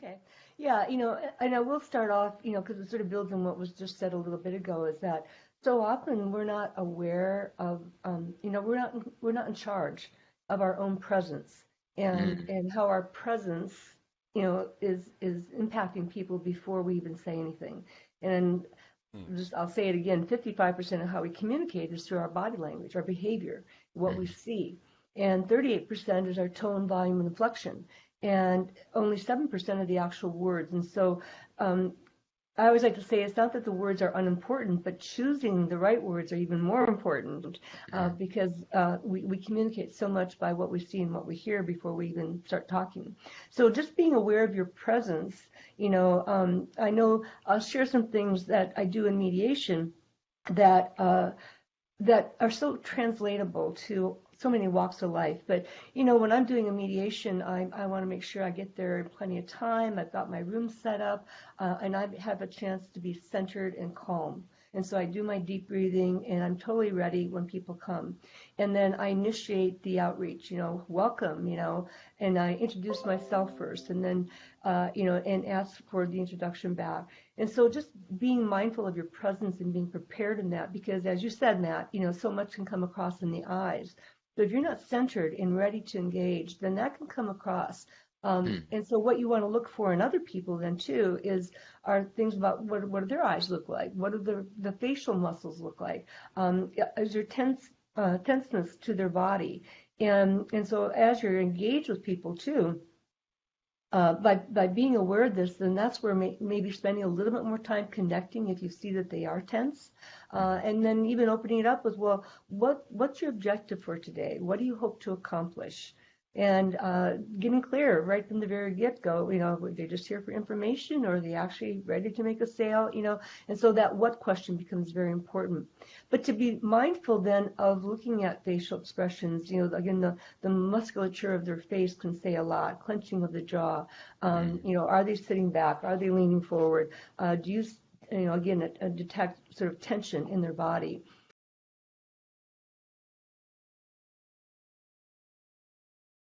Okay. Yeah, and I will start off, because it sort of builds on what was just said a little bit ago, is that so often we're not aware of, we're not in charge of our own presence Mm, and how our presence, is impacting people before we even say anything. And mm, I'll say it again, 55% of how we communicate is through our body language, our behavior, what we mm, see. And 38% is our tone, volume, and inflection. And only 7% of the actual words. And so um, I always like to say it's not that the words are unimportant, but choosing the right words are even more important mm. because we communicate so much by what we see and what we hear before we even start talking. So just being aware of your presence, I know I'll share some things that I do in mediation that that are so translatable to so many walks of life. But when I'm doing a mediation, I want to make sure I get there in plenty of time. I've got my room set up, and I have a chance to be centered and calm. And so I do my deep breathing, and I'm totally ready when people come. And then I initiate the outreach, welcome, and I introduce myself first, and then, and ask for the introduction back. And so just being mindful of your presence and being prepared in that, because as you said, Matt, so much can come across in the eyes. So if you're not centered and ready to engage, then that can come across. Mm. And so what you want to look for in other people then too are things about what do their eyes look like? What do the facial muscles look like? Is there tenseness to their body? And so as you're engaged with people too, by being aware of this, then that's where maybe spending a little bit more time connecting if you see that they are tense, and then even opening it up with, well, what's your objective for today? What do you hope to accomplish? And getting clear right from the very get-go, are they just here for information, or are they actually ready to make a sale? And so that what question becomes very important. But to be mindful then of looking at facial expressions, again, the musculature of their face can say a lot, clenching of the jaw. Mm, Are they sitting back? Are they leaning forward? Do you, again, detect sort of tension in their body?